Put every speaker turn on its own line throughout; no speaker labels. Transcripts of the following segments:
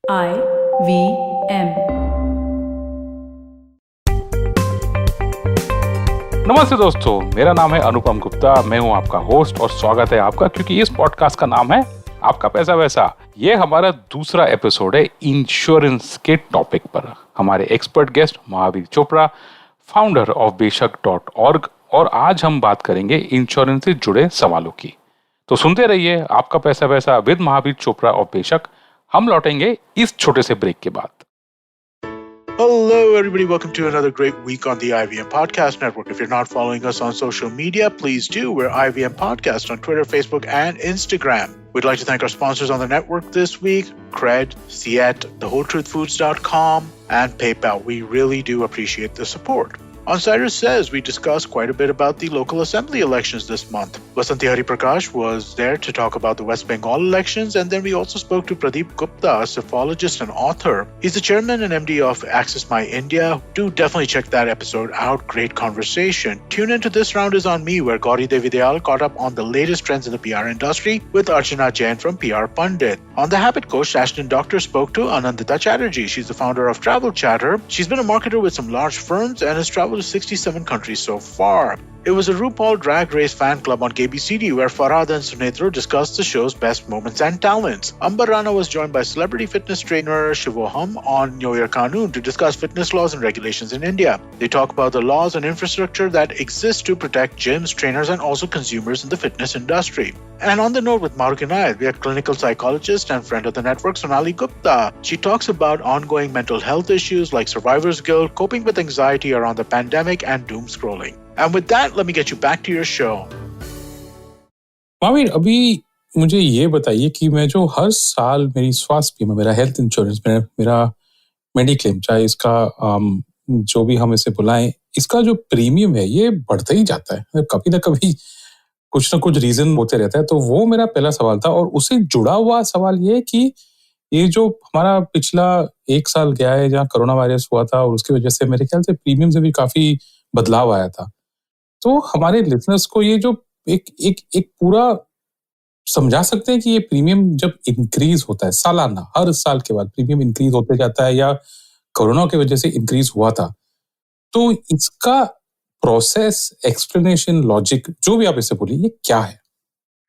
IVM।
नमस्ते दोस्तों, मेरा नाम है अनुपम गुप्ता। मैं हूं आपका होस्ट और स्वागत है आपका, क्योंकि इस पॉडकास्ट का नाम है आपका पैसा वैसा। ये हमारा दूसरा एपिसोड है इंश्योरेंस के टॉपिक पर। हमारे expert guest Mahavir Chopra, founder of बेशक.org, और आज हम बात करेंगे इंश्योरेंस से जुड़े सवालों की। तो सुनते रहिए आपका पैसा वैसा विद महावीर चोपड़ा और बेशक। हम लौटेंगे इस छोटे से ब्रेक के बाद।
Hello, everybody. Welcome to another great week on the IVM Podcast Network. If you're not following us on social media, please do. We're IVM Podcast on Twitter, Facebook, and Instagram. We'd like to thank our sponsors on the network this week, Cred, Ciet, thewholetruthfoods.com, and PayPal. We really do appreciate the support. On Cyrus Says, we discussed quite a bit about the local assembly elections this month. Vasanti Hariprakash was there to talk about the West Bengal elections, and then we also spoke to Pradeep Gupta, a psephologist and author. He's the chairman and MD of Access My India. Do definitely check that episode out. Great conversation. Tune into This Round Is On Me, where Gauri Devi Dayal caught up on the latest trends in the PR industry with Archana Jain from PR Pundit. On The Habit Coach, Ashton Doctor spoke to Anandita Chatterjee. She's the founder of Travel Chatter. She's been a marketer with some large firms and has traveled to 67 countries so far. It was a RuPaul Drag Race fan club on KBCD where Farhad and Sunetru discussed the show's best moments and talents. Amber Rana was joined by celebrity fitness trainer Shivoham on New Year Kanun to discuss fitness laws and regulations in India. They talk about the laws and infrastructure that exist to protect gyms, trainers, and also consumers in the fitness industry. And on the note with Maruk Inayat, we have clinical psychologist and friend of the network, Sonali Gupta. She talks about ongoing mental health issues like survivor's guilt, coping with anxiety around the pandemic, and doom scrolling. And with that, let me get you back to your show.
Mahavir, अभी मुझे ये बताइए कि मैं जो हर साल मेरी स्वास्थ्य बीमा, मेरा हेल्थ इंश्योरेंस, मेरा मेडिक्लेम, चाहे इसका जो भी हम इसे बुलाएं, इसका जो प्रीमियम है ये बढ़ता ही जाता है। कभी ना कभी कुछ ना कुछ रीजन होते रहता है। तो वो मेरा पहला सवाल था, और उससे जुड़ा हुआ सवाल ये कि ये जो हमारा पिछला 1 साल गया है जहाँ कोरोना वायरस हुआ था, और उसकी वजह से मेरे ख्याल से प्रीमियम से भी काफी बदलाव आया था। तो हमारे लिसनर्स को ये जो एक पूरा समझा सकते हैं कि ये प्रीमियम जब इंक्रीज होता है सालाना, हर साल के बाद प्रीमियम इंक्रीज होते जाता है, या कोरोना की वजह से इंक्रीज हुआ था, तो इसका प्रोसेस, एक्सप्लेनेशन, लॉजिक, जो भी आप इसे बोलिए, ये क्या है?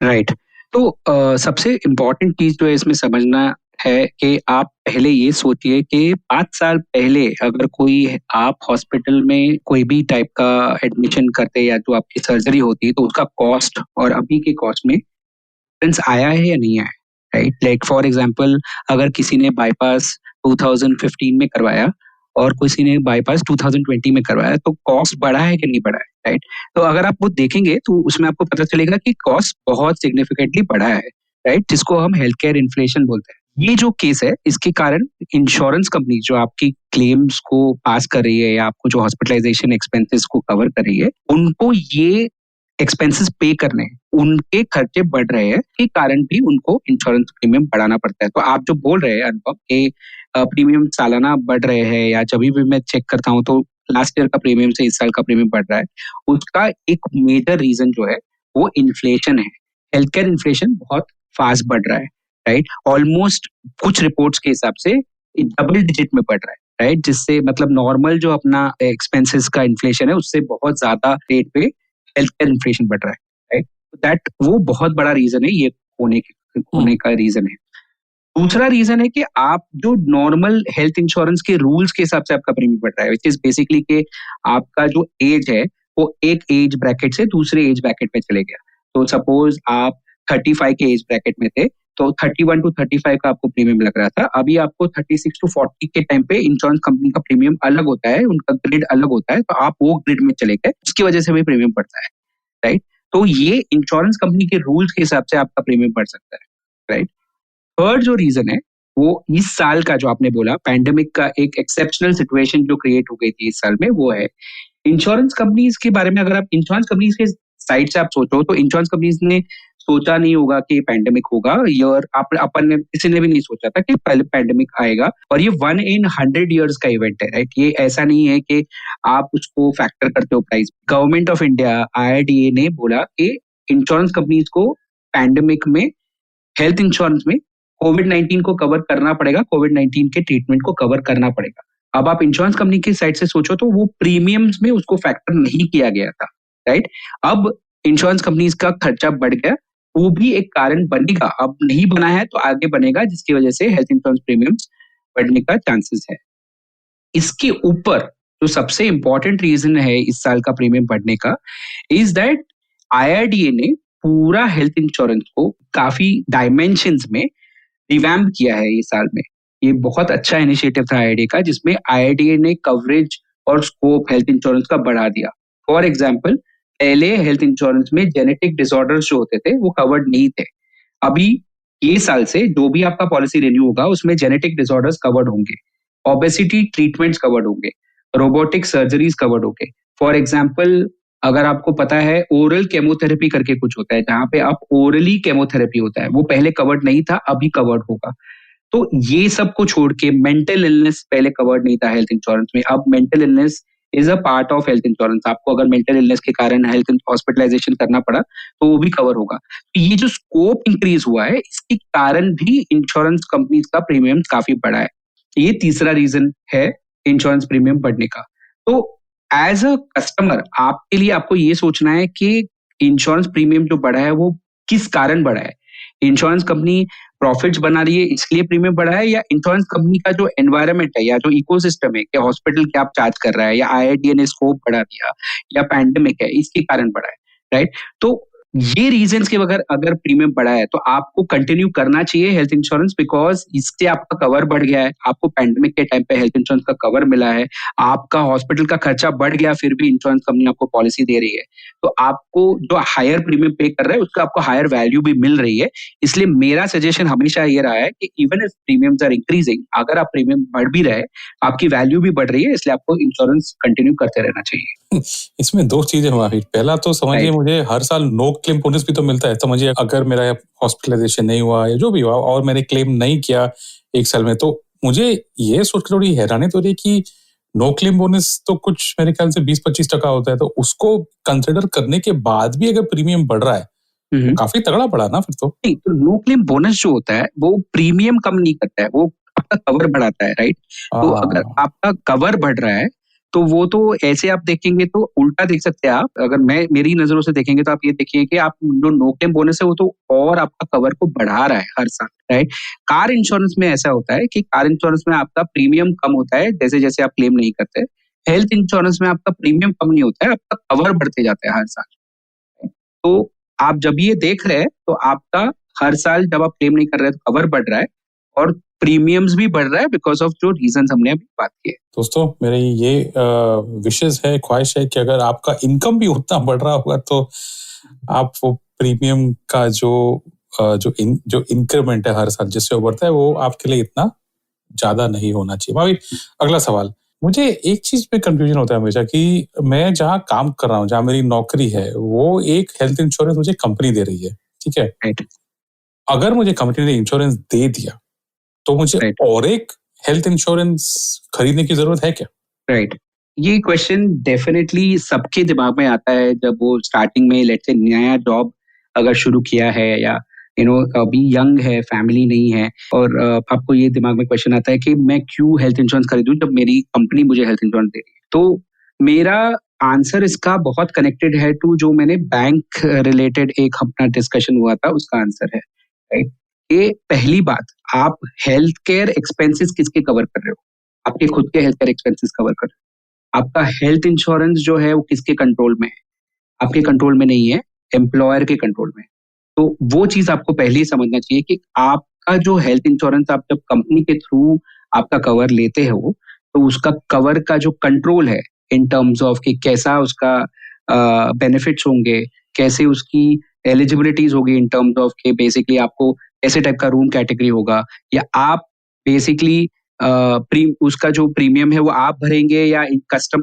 राइट। तो सबसे इम्पोर्टेंट चीज जो है इसमें समझना है कि आप पहले ये सोचिए कि 5 साल पहले अगर आप हॉस्पिटल में कोई भी टाइप का एडमिशन करते या तो आपकी सर्जरी होती, तो उसका कॉस्ट और अभी के कॉस्ट में डिफरेंस आया है या नहीं आया, राइट? लाइक फॉर एग्जांपल, अगर किसी ने बाईपास 2015 में करवाया और किसी ने बाईपास 2020 में करवाया, तो कॉस्ट बढ़ा है कि नहीं बढ़ा है, राइट? तो अगर आप वो देखेंगे तो उसमें आपको पता चलेगा कि कॉस्ट बहुत सिग्निफिकेंटली बढ़ा है, राइट? जिसको हम हेल्थ केयर इन्फ्लेशन बोलते हैं। ये जो केस है, इसके कारण इंश्योरेंस कंपनी जो आपकी क्लेम्स को पास कर रही है या आपको जो हॉस्पिटलाइजेशन एक्सपेंसेस को कवर कर रही है, उनको ये एक्सपेंसेस पे करने, उनके खर्चे बढ़ रहे हैं के कारण भी उनको इंश्योरेंस प्रीमियम बढ़ाना पड़ता है। तो आप जो बोल रहे हैं अनुपम कि प्रीमियम सालाना बढ़ रहे हैं, या जब भी मैं चेक करता हूँ तो लास्ट ईयर का प्रीमियम से इस साल का प्रीमियम बढ़ रहा है, उसका एक मेजर रीजन जो है वो इन्फ्लेशन है। हेल्थ केयर इन्फ्लेशन बहुत फास्ट बढ़ रहा है, राइट? ऑलमोस्ट कुछ रिपोर्ट्स के हिसाब से डबल डिजिट में बढ़ रहा है, राइट? जिससे मतलब नॉर्मल जो अपना एक्सपेंसेस का इन्फ्लेशन है उससे बहुत ज्यादा रेट पे हेल्थ केयर इन्फ्लेशन बढ़ रहा है, राइट? दैट वो बहुत बड़ा रीजन है, ये होने का रीजन है। दूसरा रीजन है कि आप जो नॉर्मल हेल्थ इंश्योरेंस के रूल्स के हिसाब से आपका प्रीमियम बढ़ रहा है, विच इज बेसिकली कि आपका जो एज है वो एक एज ब्रैकेट से दूसरे एज ब्रैकेट में चले गया। तो सपोज आप 35 के एज ब्रैकेट में थे, तो 31 to 35 का आपको प्रीमियम लग रहा था। अभी आपको 36 to 40 के टाइम पे इंश्योरेंस कंपनी का प्रीमियम अलग होता है, उनका ग्रिड अलग होता है, तो आप वो ग्रिड में चले गए, उसकी वजह से भी प्रीमियम बढ़ता है, राइट? तो ये इंश्योरेंस कंपनी के रूल्स के हिसाब से आपका प्रीमियम बढ़ सकता है, राइट? थर्ड जो रीजन है वो इस साल का जो आपने बोला, पैंडेमिक का एक एक्सेप्शनल सिचुएशन जो क्रिएट हो गई थी इस साल में, वो है इंश्योरेंस कंपनीज के बारे में। अगर आप इंश्योरेंस कंपनीज के साइड से आप सोचो तो इंश्योरेंस कंपनीज ने सोचा नहीं होगा कि पैंडेमिक होगा, अपन ने किसी ने भी नहीं सोचा था कि पहले पैंडेमिक आएगा, और ये 1 in 100 years का इवेंट है, राइट? ये ऐसा नहीं है कि आप उसको फैक्टर करते हो price. Government of India, IRDA ने बोला कि इंश्योरेंस कंपनीज को पैंडेमिक में हेल्थ इंश्योरेंस में कोविड-19 को कवर करना पड़ेगा, कोविड-19 के ट्रीटमेंट को कवर करना पड़ेगा। अब आप इंश्योरेंस कंपनी की साइड से सोचो तो वो प्रीमियम्स में उसको फैक्टर नहीं किया गया था, राइट? अब इंश्योरेंस कंपनीज का खर्चा बढ़ गया, वो भी एक कारण बनेगा। अब नहीं बना है तो आगे बनेगा, जिसकी वजह से हेल्थ इंश्योरेंस प्रीमियम्स बढ़ने का चांसेस है। इसके ऊपर जो सबसे इंपॉर्टेंट रीजन है इस साल का प्रीमियम बढ़ने का इज दैट IRDA ने पूरा हेल्थ इंश्योरेंस को काफी डायमेंशंस में रिवैम्प किया है ये साल में। ये बहुत अच्छा इनिशिएटिव था IRDA का, जिसमें IRDA ने कवरेज और स्कोप हेल्थ इंश्योरेंस का बढ़ा दिया। फॉर एग्जाम्पल, पहले हेल्थ इंश्योरेंस में जेनेटिक डिसऑर्डर्स जो होते थे वो कवर्ड नहीं थे। अभी ये साल से जो भी आपका पॉलिसी रिन्यू होगा उसमें जेनेटिक डिसऑर्डर्स कवर्ड होंगे, ओबेसिटी ट्रीटमेंट्स कवर्ड होंगे, रोबोटिक सर्जरीज कवर्ड होंगे। फॉर एग्जाम्पल, अगर आपको पता है ओरल केमोथेरेपी करके कुछ होता है जहां पे आप ओरली केमोथेरेपी होता है, वो पहले कवर्ड नहीं था, अभी कवर्ड होगा। तो ये सब को छोड़ के मेंटल इलनेस पहले कवर्ड नहीं था हेल्थ इंश्योरेंस में, अब mental illness is a part of health insurance. आपको अगर मेंटल इलनेस के कारण हेल्थ हॉस्पिटलाइजेशन करना पड़ा तो वो भी कवर होगा। तो ये जो स्कोप इंक्रीज हुआ है, इसके कारण भी इंश्योरेंस कंपनीज का प्रीमियम काफी बढ़ा है। ये तीसरा रीजन है इंश्योरेंस प्रीमियम बढ़ने का। तो एज अ कस्टमर आपके लिए आपको ये सोचना है कि इंश्योरेंस प्रीमियम जो बढ़ा है वो किस कारण बढ़ा है। इंश्योरेंस कंपनी प्रॉफिट्स बना रही है इसलिए प्रीमियम बढ़ा है, या इंश्योरेंस कंपनी का जो एनवायरनमेंट है या जो इकोसिस्टम है कि हॉस्पिटल क्या आप चार्ज कर रहा है, या IRDA ने स्कोप बढ़ा दिया, या पैंडेमिक है इसके कारण बढ़ा है, राइट? तो ये रीजंस के बगैर अगर प्रीमियम बढ़ा है तो आपको कंटिन्यू करना चाहिए हेल्थ इंश्योरेंस, बिकॉज इससे आपका कवर बढ़ गया है। आपको पैंडेमिक के टाइम पे हेल्थ इंश्योरेंस का कवर मिला है, आपका हॉस्पिटल का खर्चा बढ़ गया फिर भी इंश्योरेंस कंपनी आपको पॉलिसी दे रही है, तो आपको जो हायर प्रीमियम पे कर रहा है उसका आपको हायर वैल्यू भी मिल रही है। इसलिए मेरा सजेशन हमेशा ये रहा है कि even if premiums are increasing, अगर आप प्रीमियम बढ़ भी रहे, आपकी वैल्यू भी बढ़ रही है, इसलिए आपको इंश्योरेंस कंटिन्यू करते रहना चाहिए।
इसमें दो चीजें हमारी, पहला तो समझिए
Right.
मुझे हर साल नो क्लेम बोनस भी तो मिलता है। समझिए अगर मेरा हॉस्पिटलाइजेशन नहीं हुआ या जो भी हुआ और मैंने क्लेम नहीं किया एक साल में, तो मुझे ये सोच के थोड़ी हैरानी तो रही कि नो क्लेम बोनस तो कुछ मेरे ख्याल से 20-25% होता है, तो उसको कंसिडर करने के बाद भी अगर प्रीमियम बढ़ रहा है तो काफी तगड़ा पड़ा ना फिर तो।
नहीं, तो नो क्लेम बोनस जो होता है वो प्रीमियम कम नहीं करता है, वो आपका कवर बढ़ाता है, राइट? तो अगर आपका कवर बढ़ रहा है तो वो तो ऐसे आप देखेंगे तो उल्टा देख सकते हैं आप। अगर मैं मेरी नजरों से देखेंगे तो आप ये देखिए कि आप जो नो क्लेम बोनस है वो तो और आपका कवर को बढ़ा रहा है हर साल, राइट? कार इंश्योरेंस में ऐसा होता है कि कार इंश्योरेंस में आपका प्रीमियम कम होता है जैसे जैसे आप क्लेम नहीं करते। हेल्थ इंश्योरेंस में आपका प्रीमियम कम नहीं होता है, आपका कवर बढ़ते जाता है हर साल। तो आप जब ये देख रहे हैं तो आपका हर साल जब आप क्लेम नहीं कर रहे हैं तो कवर बढ़ रहा है और प्रीमियम्स भी बढ़ रहा है बिकॉज ऑफ जो रीजंस हमने अभी बात किए।
दोस्तों मेरी ये विशेष है, ख्वाहिश है कि अगर आपका इनकम भी उतना बढ़ रहा होगा तो आप वो प्रीमियम का जो इंक्रीमेंट है हर साल जिससे वो बढ़ता है वो आपके लिए इतना ज्यादा नहीं होना चाहिए। भाई अगला सवाल, मुझे एक चीज पे कंफ्यूजन होता है हमेशा कि मैं जहाँ काम कर रहा हूँ, जहाँ मेरी नौकरी है, वो एक हेल्थ इंश्योरेंस मुझे कंपनी दे रही है, ठीक है?
राइट।
अगर मुझे कंपनी ने इंश्योरेंस दे दिया तो मुझे और एक हेल्थ इंश्योरेंस खरीदने की जरूरत है क्या?
राइट। ये क्वेश्चन डेफिनेटली सबके दिमाग में आता है जब वो स्टार्टिंग में लेट्स से नया जॉब अगर शुरू किया है, या अभी यंग है, फैमिली नहीं है, और आपको ये दिमाग में क्वेश्चन आता है कि मैं क्यों हेल्थ इंश्योरेंस खरीदूं जब मेरी कंपनी मुझे हेल्थ इंश्योरेंस दे रही है। तो मेरा आंसर इसका बहुत कनेक्टेड है टू जो मैंने बैंक रिलेटेड एक अपना डिस्कशन हुआ था उसका आंसर है, राइट? ये पहली बात, आप हेल्थ केयर एक्सपेंसेस किसके कवर कर रहे हो? आपके खुद के हेल्थ केयर एक्सपेंसेस कवर कर रहे हो। आपका हेल्थ इंश्योरेंस जो है वो किसके कंट्रोल में है? आपके कंट्रोल में नहीं है, एम्प्लॉयर के कंट्रोल में। तो वो चीज आपको पहले ही समझना चाहिए कि आपका जो हेल्थ इंश्योरेंस आप जब कंपनी के थ्रू आपका कवर लेते हो तो उसका कवर का जो कंट्रोल है इन टर्म्स ऑफ कि कैसा उसका बेनिफिट्स होंगे, कैसे उसकी एलिजिबिलिटीज होगी इन टर्म्स ऑफ कि बेसिकली आपको ऐसे टाइप का रूम कैटेगरी होगा, या आप बेसिकली उसका जो प्रीमियम है वो आप भरेंगे या कस्टम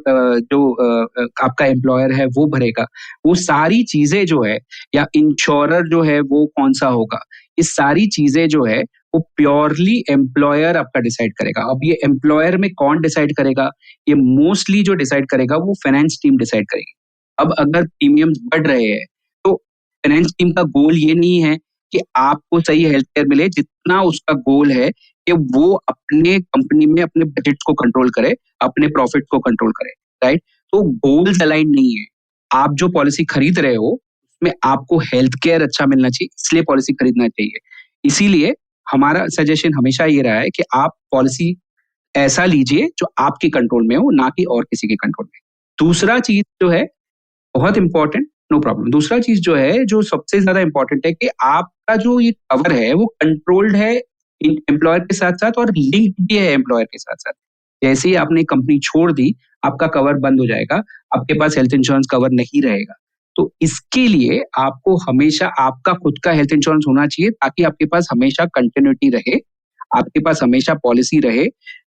आपका एम्प्लॉयर है वो भरेगा, वो सारी चीजें जो है, या इंश्योरर जो है वो कौन सा होगा, ये सारी चीजें जो है वो प्योरली एम्प्लॉयर आपका डिसाइड करेगा। अब ये एम्प्लॉयर में कौन डिसाइड करेगा? ये मोस्टली जो डिसाइड करेगा वो फाइनेंस टीम डिसाइड करेगी। अब अगर प्रीमियम्स बढ़ रहे हैं तो फाइनेंस टीम का गोल ये नहीं है कि आपको सही हेल्थ केयर मिले, जितना उसका गोल है कि वो अपने कंपनी में अपने बजट को कंट्रोल करे, अपने प्रॉफिट को कंट्रोल करे, राइट? तो गोल्स अलाइन नहीं है। आप जो पॉलिसी खरीद रहे हो उसमें आपको हेल्थ केयर अच्छा मिलना चाहिए, इसलिए पॉलिसी खरीदना चाहिए। इसीलिए हमारा सजेशन हमेशा ये रहा है कि आप पॉलिसी ऐसा लीजिए जो आपके कंट्रोल में हो, ना कि और किसी के कंट्रोल में। दूसरा चीज जो है बहुत इंपॉर्टेंट, नो प्रॉब्लम। दूसरा चीज जो है, जो सबसे ज्यादा इंपॉर्टेंट है, कि आपका जो ये कवर है वो कंट्रोल्ड है एम्प्लॉयर के साथ साथ और लिंक्ड भी है एम्प्लॉयर के साथ साथ। जैसे ही आपने कंपनी छोड़ दी, आपका कवर बंद हो जाएगा, आपके पास हेल्थ इंश्योरेंस कवर नहीं रहेगा। तो इसके लिए आपको हमेशा आपका खुद का हेल्थ इंश्योरेंस होना चाहिए, ताकि आपके पास हमेशा कंटिन्यूटी रहे, आपके पास हमेशा पॉलिसी रहे।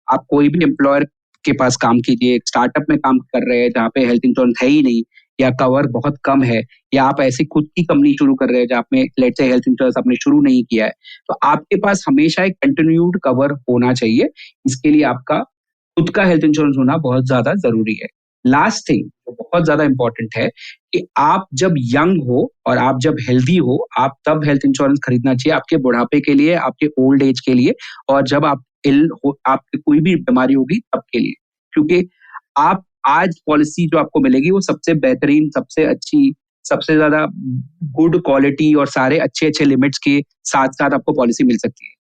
आप कोई भी एम्प्लॉयर के पास काम कीजिए, एक स्टार्टअप में काम कर रहे हैं जहाँ पे हेल्थ इंश्योरेंस है ही नहीं, या कवर बहुत कम है, या आप ऐसी खुद की कंपनी शुरू कर रहे हैं जहाँ पे लेट्स से हेल्थ इंश्योरेंस आपने शुरू नहीं किया है, तो आपके पास हमेशा एक कंटिन्यूड कवर होना चाहिए। इसके लिए आपका खुद का हेल्थ इंश्योरेंस होना बहुत ज्यादा जरूरी है। लास्ट थिंग जो बहुत ज्यादा इंपॉर्टेंट है, कि आप जब यंग हो और आप जब हेल्दी हो, आप तब हेल्थ इंश्योरेंस खरीदना चाहिए, आपके बुढ़ापे के लिए, आपके ओल्ड एज के लिए, और जब आप इल हो, आपकी कोई भी बीमारी होगी तब के लिए। क्योंकि आप आज पॉलिसी जो आपको मिलेगी वो सबसे बेहतरीन, सबसे अच्छी, सबसे ज्यादा गुड क्वालिटी और सारे अच्छे अच्छे लिमिट्स के साथ साथ आपको पॉलिसी मिल सकती है।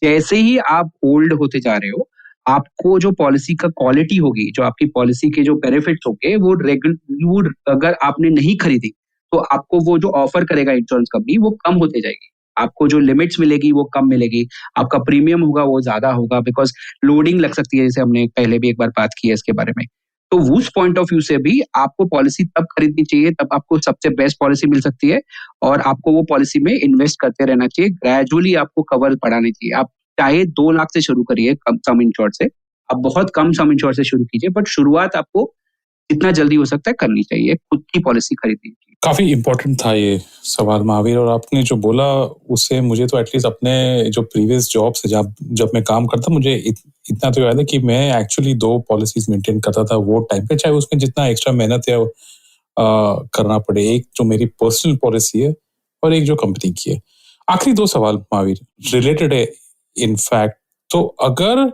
जैसे ही आप ओल्ड होते जा रहे हो, आपको जो पॉलिसी का क्वालिटी होगी, जो आपकी पॉलिसी के जो बेनिफिट्स होंगे, वो अगर आपने नहीं खरीदी, तो आपको वो जो ऑफर करेगा इंश्योरेंस कंपनी वो कम होते जाएगी। आपको जो लिमिट्स मिलेगी वो कम मिलेगी, आपका प्रीमियम होगा वो ज्यादा होगा, बिकॉज लोडिंग लग सकती है, जैसे हमने पहले भी एक बार बात की है इसके बारे में। तो उस पॉइंट ऑफ व्यू से भी आपको पॉलिसी तब खरीदनी चाहिए, तब आपको सबसे बेस्ट पॉलिसी मिल सकती है, और आपको वो पॉलिसी में इन्वेस्ट करते रहना चाहिए। ग्रेजुअली आपको कवर बढ़ाने चाहिए। आप चाहे 2 लाख से शुरू करिए कम सम इंश्योर से, आप बहुत कम सम इंश्योर से शुरू कीजिए, बट शुरुआत आपको जितना जल्दी हो सकता है करनी चाहिए, खुद की पॉलिसी खरीदनी चाहिए।
काफी इम्पोर्टेंट था ये सवाल महावीर, और आपने जो बोला उससे मुझे तो एटलीस्ट अपने जो प्रीवियस जॉब से जब मैं काम करता, मुझे इतना तो याद है कि मैं एक्चुअली 2 पॉलिसीज मेंटेन करता था वो टाइम पे, चाहे उसमें जितना एक्स्ट्रा मेहनत या करना पड़े। एक जो मेरी पर्सनल पॉलिसी है और एक जो कंपनी की है। आखिरी 2 सवाल महावीर रिलेटेड है इनफैक्ट। तो अगर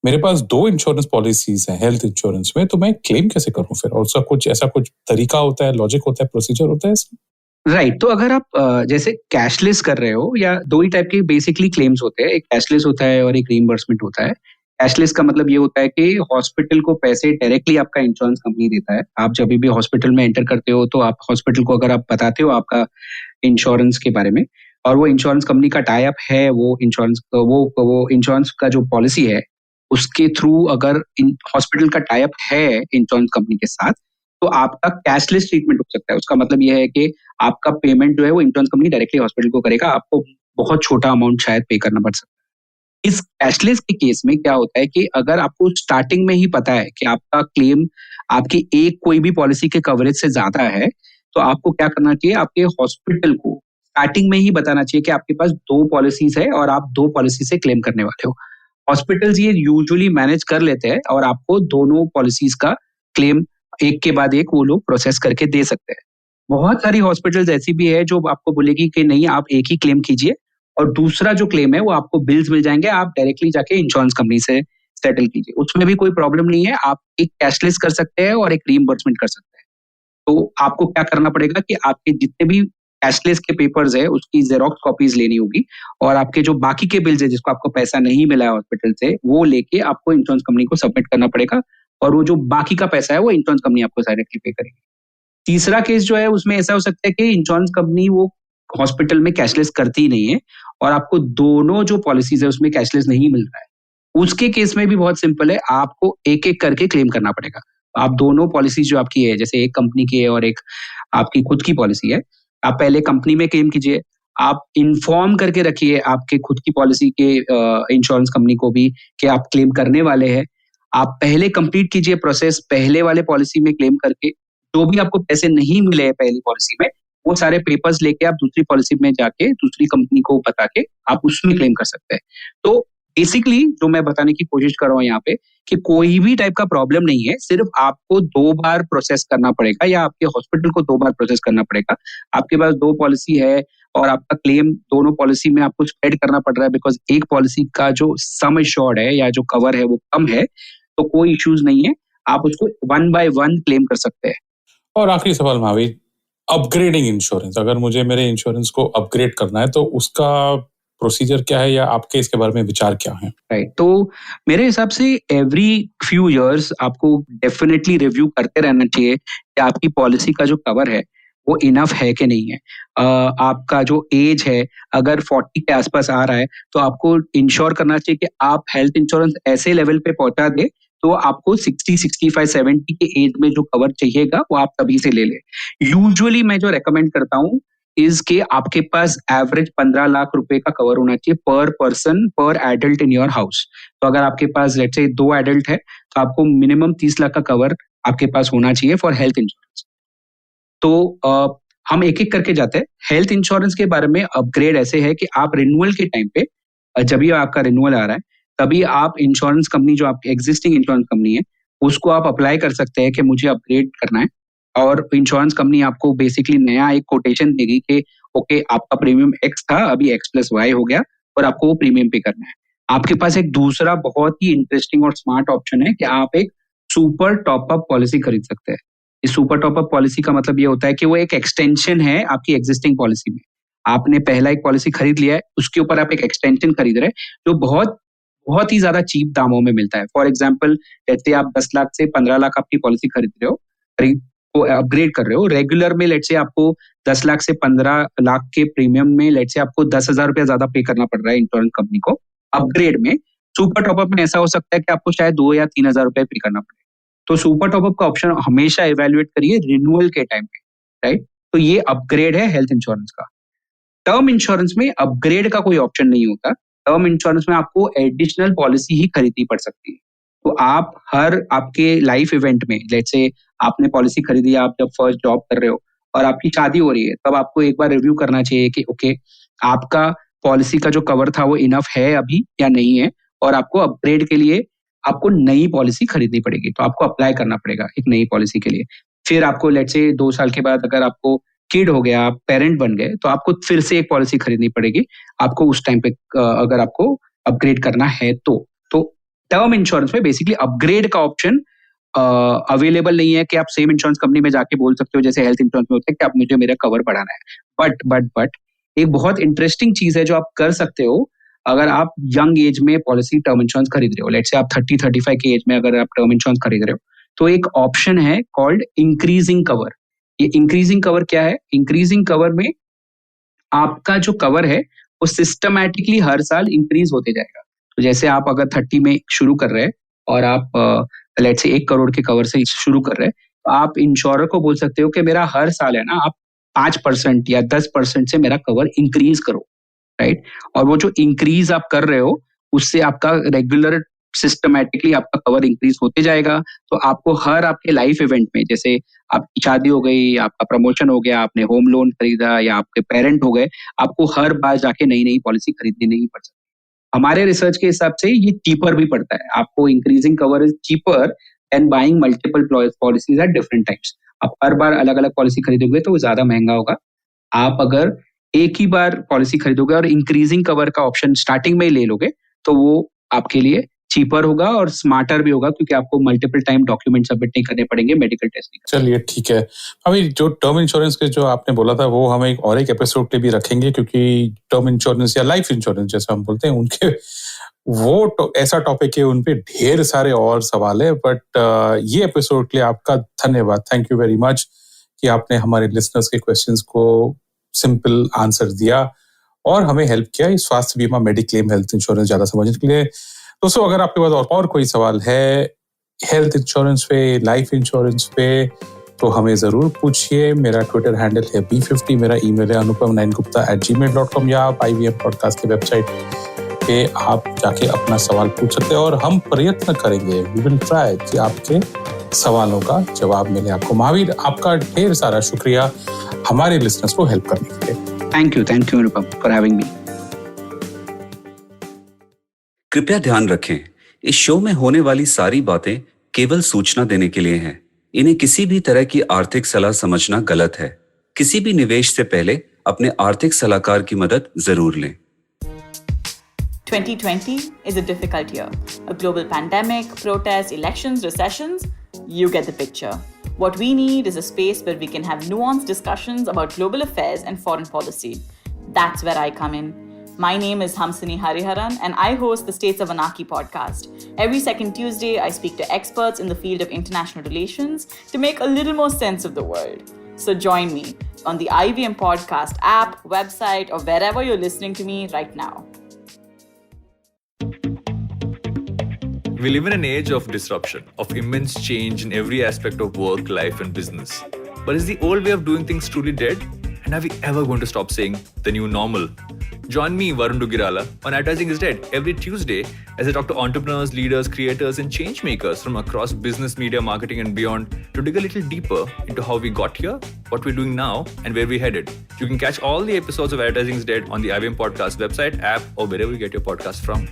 मेरे पास 2 इंश्योरेंस पॉलिसीज हैं हेल्थ इंश्योरेंस में, तो मैं क्लेम कैसे करूं फिर? और उसका कुछ ऐसा कुछ तरीका होता है, लॉजिक होता है, प्रोसीजर होता है इसमें?
राइट, तो अगर आप जैसे कैशलेस कर रहे हो, या 2 ही टाइप के बेसिकली क्लेम्स होते हैं, एक कैशलेस होता है और एक रीइंबर्समेंट होता है। कैशलेस का मतलब ये होता है कि हॉस्पिटल को पैसे डायरेक्टली आपका इंश्योरेंस कंपनी देता है। आप जब भी हॉस्पिटल में एंटर करते हो, तो आप हॉस्पिटल को अगर आप बताते हो आपका इंश्योरेंस के बारे में, और वो इंश्योरेंस कंपनी का टाई अप है, वो इंश्योरेंस का जो पॉलिसी है उसके थ्रू अगर हॉस्पिटल का टाई अप है इंश्योरेंस कंपनी के साथ, तो आपका कैशलेस ट्रीटमेंट हो सकता है। उसका मतलब यह है कि आपका पेमेंट जो है वो इंश्योरेंस कंपनी डायरेक्टली हॉस्पिटल को करेगा, आपको बहुत छोटा अमाउंट शायद पे करना पड़ सकता है। इस कैशलेस के केस में क्या होता है कि अगर आपको स्टार्टिंग में ही पता है कि आपका क्लेम आपकी एक कोई भी पॉलिसी के कवरेज से ज्यादा है, तो आपको क्या करना चाहिए, आपके हॉस्पिटल को स्टार्टिंग में ही बताना चाहिए कि आपके पास 2 पॉलिसीज है और आप 2 पॉलिसी से क्लेम करने वाले हो। हॉस्पिटल्स ये यूजुअली मैनेज कर लेते हैं और आपको दोनों पॉलिसीज का क्लेम एक के बाद एक वो लोग प्रोसेस करके दे सकते हैं। बहुत सारी हॉस्पिटल्स ऐसी भी है जो आपको बोलेगी कि नहीं, आप एक ही क्लेम कीजिए, और दूसरा जो क्लेम है वो आपको बिल्स मिल जाएंगे, आप डायरेक्टली जाके इंश्योरेंस कंपनी से सेटल कीजिए, उसमें भी कोई प्रॉब्लम नहीं है। आप एक कैशलेस कर सकते हैं और एक रीइंबर्समेंट कर सकते हैं। तो आपको क्या करना पड़ेगा कि आपके जितने भी कैशलेस के पेपर्स है उसकी जेरोक्स कॉपीज लेनी होगी, और आपके जो बाकी के बिल्स है जिसको आपको पैसा नहीं मिला है हॉस्पिटल से, वो लेके आपको इंश्योरेंस कंपनी को सबमिट करना पड़ेगा, और वो जो बाकी का पैसा है वो इंश्योरेंस कंपनी आपको डायरेक्टली पे करेगी। तीसरा केस जो है उसमें ऐसा हो सकता है कि इंश्योरेंस कंपनी वो हॉस्पिटल में कैशलेस करती ही नहीं है, और आपको दोनों जो पॉलिसीज है उसमें कैशलेस नहीं मिल रहा है। उसके केस में भी बहुत सिंपल है, आपको एक एक करके क्लेम करना पड़ेगा। आप दोनों पॉलिसीज जो आपकी है, जैसे एक कंपनी की है और एक आपकी खुद की पॉलिसी है, आप पहले कंपनी में क्लेम कीजिए। आप इन्फॉर्म करके रखिए आपके खुद की पॉलिसी के इंश्योरेंस कंपनी को भी कि आप क्लेम करने वाले हैं। आप पहले कंप्लीट कीजिए प्रोसेस, पहले वाले पॉलिसी में क्लेम करके जो भी आपको पैसे नहीं मिले पहली पॉलिसी में, वो सारे पेपर्स लेके आप दूसरी पॉलिसी में जाके दूसरी कंपनी को बता के आप उसमें क्लेम कर सकते हैं। तो बेसिकली जो मैं बताने की कोशिश कर रहा हूँ यहाँ पे, कि कोई भी टाइप का प्रॉब्लम नहीं है, सिर्फ आपको 2 बार प्रोसेस करना पड़ेगा, या आपके हॉस्पिटल को 2 बार प्रोसेस करना पड़ेगा। आपके पास 2 पॉलिसी है, और आपका क्लेम दोनों पॉलिसी में आपको स्प्रेड करना पड़ रहा है बिकॉज एक पॉलिसी का जो सम एश्योर्ड है या जो कवर है वो कम है, तो कोई इश्यूज नहीं है, आप उसको 1 by 1 क्लेम कर सकते हैं।
और आखिरी सवाल महावीर, अपग्रेडिंग इंश्योरेंस, अगर मुझे मेरे इंश्योरेंस को अपग्रेड करना है तो उसका प्रोसीजर क्या है या आपके इसके बारे में विचार क्या है?
राइट, तो मेरे हिसाब से एवरी फ्यू इयर्स आपको डेफिनेटली रिव्यू करते रहना चाहिए कि आपकी पॉलिसी का जो कवर है वो इनफ है कि नहीं है। आपका जो एज है अगर 40 के आसपास आ रहा है तो आपको इंश्योर करना चाहिए कि आप हेल्थ इंश्योरेंस ऐसे लेवल पे पहुंचा दे तो आपको 60, 65, 70 के एज में जो कवर चाहिएगा वो आप तभी से ले ले। यूजुअली मैं जो रेकमेंड करता हूँ इज के आपके पास एवरेज 15 लाख रुपए का कवर होना चाहिए पर पर्सन पर एडल्ट इन योर हाउस। तो अगर आपके पास लेट्स से 2 एडल्ट है तो आपको मिनिमम 30 लाख का कवर आपके पास होना चाहिए फॉर हेल्थ इंश्योरेंस। तो हम एक एक करके जाते हैं। हेल्थ इंश्योरेंस के बारे में अपग्रेड ऐसे है कि आप रिन्यूअल के टाइम पे जब भी आपका रिन्यूअल आ रहा है तभी आप इंश्योरेंस कंपनी जो आपकी एग्जिस्टिंग इंश्योरेंस कंपनी है उसको आप अप्लाई कर सकते हैं कि मुझे अपग्रेड करना है, और इंश्योरेंस कंपनी आपको बेसिकली नया एक कोटेशन देगी कि ओके आपका प्रीमियम एक्स था अभी x+y हो गया और आपको वो प्रीमियम पे करना है। आपके पास एक दूसरा बहुत ही इंटरेस्टिंग और स्मार्ट ऑप्शन है कि आप एक सुपर टॉपअप पॉलिसी खरीद सकते हैं। इस सुपर टॉपअप पॉलिसी का मतलब ये होता है कि वो एक एक्सटेंशन है आपकी एग्जिस्टिंग पॉलिसी में। आपने पहला एक पॉलिसी खरीद लिया है, उसके ऊपर आप एक एक्सटेंशन खरीद रहे हैं जो बहुत बहुत ही ज्यादा चीप दामों में मिलता है। फॉर एग्जाम्पल जैसे आप 10 लाख से 15 लाख आपकी पॉलिसी खरीद रहे हो, को अपग्रेड कर रहे हो, रेगुलर में लेट्स से आपको 10 लाख से 15 लाख के प्रीमियम में लेट्स से आपको 10,000 रुपया ज्यादा पे करना पड़ रहा है इंश्योरेंस कंपनी को। अपग्रेड में सुपर टॉपअप में ऐसा हो सकता है कि आपको शायद 2 या 3,000 रुपए पे करना पड़े। तो सुपर टॉपअप का ऑप्शन हमेशा इवेल्युएट करिए रिन्यूअल के टाइम पे, राइट। तो ये अपग्रेड है हेल्थ इंश्योरेंस का। टर्म इंश्योरेंस में अपग्रेड का कोई ऑप्शन नहीं होता। टर्म इंश्योरेंस में आपको एडिशनल पॉलिसी ही खरीदनी पड़ सकती है। तो आप हर आपके लाइफ इवेंट में लेट्स से आपने पॉलिसी खरीदी, आप जब फर्स्ट जॉब कर रहे हो और आपकी शादी हो रही है तब आपको एक बार रिव्यू करना चाहिए कि ओके आपका पॉलिसी का जो कवर था वो इनफ है अभी या नहीं है, और आपको अपग्रेड के लिए आपको नई पॉलिसी खरीदनी पड़ेगी। तो आपको अप्लाई करना पड़ेगा एक नई पॉलिसी के लिए। फिर आपको लेट्स से 2 साल के बाद अगर आपको किड हो गया, आप पेरेंट बन गए, तो आपको फिर से एक पॉलिसी खरीदनी पड़ेगी आपको उस टाइम पे अगर आपको अपग्रेड करना है तो टर्म इंश्योरेंस में बेसिकली अपग्रेड का ऑप्शन अवेलेबल नहीं है कि आप सेम इंश्योरेंस कंपनी में जाके बोल सकते हो जैसे हेल्थ इंश्योरेंस में होता है कि आप मुझे मेरा कवर बढ़ाना है। बट एक बहुत इंटरेस्टिंग चीज है जो आप कर सकते हो अगर आप यंग एज में पॉलिसी टर्म इंश्योरेंस खरीद रहे हो। लेट्स से आप 30-35 के एज में अगर आप टर्म इंश्योरेंस खरीद रहे हो तो एक ऑप्शन है कॉल्ड इंक्रीजिंग कवर। ये इंक्रीजिंग कवर क्या है? इंक्रीजिंग कवर में आपका जो कवर है वो सिस्टमैटिकली हर साल इंक्रीज होते जाएगा। तो जैसे आप अगर 30 में शुरू कर रहे हैं और आप लेट्स से 1 करोड़ के कवर से शुरू कर रहे हैं, तो आप इंश्योरर को बोल सकते हो कि मेरा हर साल है ना आप 5% या 10% से मेरा कवर इंक्रीज करो, राइट। और वो जो इंक्रीज आप कर रहे हो उससे आपका रेगुलर सिस्टमैटिकली आपका कवर इंक्रीज होते जाएगा। तो आपको हर आपके लाइफ इवेंट में जैसे आपकी शादी हो गई, आपका प्रमोशन हो गया, आपने होम लोन खरीदा या आपके पेरेंट हो गए, आपको हर बार जाके नई नई पॉलिसी खरीदनी नहीं पड़ सकती। हमारे रिसर्च के हिसाब से ये चीपर भी पड़ता है। आपको increasing cover is cheaper and buying multiple policies at different times. आप हर बार अलग अलग पॉलिसी खरीदोगे तो वो ज्यादा महंगा होगा। आप अगर एक ही बार पॉलिसी खरीदोगे और इंक्रीजिंग कवर का ऑप्शन स्टार्टिंग में ही ले लोगे तो वो आपके लिए चीपर होगा और स्मार्टर भी होगा क्योंकि आपको मल्टीपल टाइम डॉक्यूमेंट सबमिट नहीं करने पड़ेंगे, मेडिकल टेस्ट नहीं।
चलिए ठीक है। अभी जो टर्म इंश्योरेंस के जो आपने बोला था वो हम एक एपिसोड पे भी रखेंगे क्योंकि टर्म इंश्योरेंस या लाइफ इंश्योरेंस जैसे हम बोलते हैं उनके वो ऐसा टॉपिक है, उन पे ढेर सारे और सवाल है। बट ये एपिसोड के लिए आपका धन्यवाद, थैंक यू वेरी मच कि आपने हमारे लिसनर्स के क्वेश्चंस को सिंपल आंसर दिया और हमें हेल्प किया इस स्वास्थ्य बीमा, मेडिक्लेम, हेल्थ इंश्योरेंस ज्यादा समझने के लिए। दोस्तों अगर आपके पास और कोई सवाल है हेल्थ इंश्योरेंस पे, लाइफ इंश्योरेंस पे, तो हमें जरूर पूछिए। मेरा ट्विटर हैंडल है B50, मेरा ईमेल है anupam9gupta@gmail.com या आप IVM पॉडकास्ट की वेबसाइट पे आप जाके अपना सवाल पूछ सकते हैं और हम प्रयत्न करेंगे, वी विल ट्राई कि आपके सवालों का जवाब मिले आपको। महावीर, आपका ढेर सारा शुक्रिया हमारे लिसनर्स को हेल्प करने के लिए।
Thank you Anupam for having me.
कृपया ध्यान रखें, इस शो में होने वाली सारी बातें केवल सूचना देने के लिए हैं। इन्हें किसी भी तरह की आर्थिक सलाह समझना गलत है। किसी भी निवेश से पहले अपने आर्थिक सलाहकार की मदद जरूर लें।
2020 is a difficult year. A global pandemic, protests, elections, recessions. You get the picture. What we need is a space where we can have nuanced discussions about global affairs and foreign policy. That's where I come in. My name is Hamsini Hariharan and I host the States of Anarchy podcast. Every second Tuesday, I speak to experts in the field of international relations to make a little more sense of the world. So join me on the IVM podcast app, website, or wherever you're listening to me right now.
We live in an age of disruption, of immense change in every aspect of work, life, and business. But is the old way of doing things truly dead? And are we ever going to stop saying the new normal? Join me, Varun Dugirala, on Advertising is Dead every Tuesday as I talk to entrepreneurs, leaders, creators, and change makers from across business, media, marketing, and beyond to dig a little deeper into how we got here, what we're doing now, and where we're headed. You can catch all the episodes of Advertising is Dead on the IBM Podcast website, app, or wherever you get your podcast from.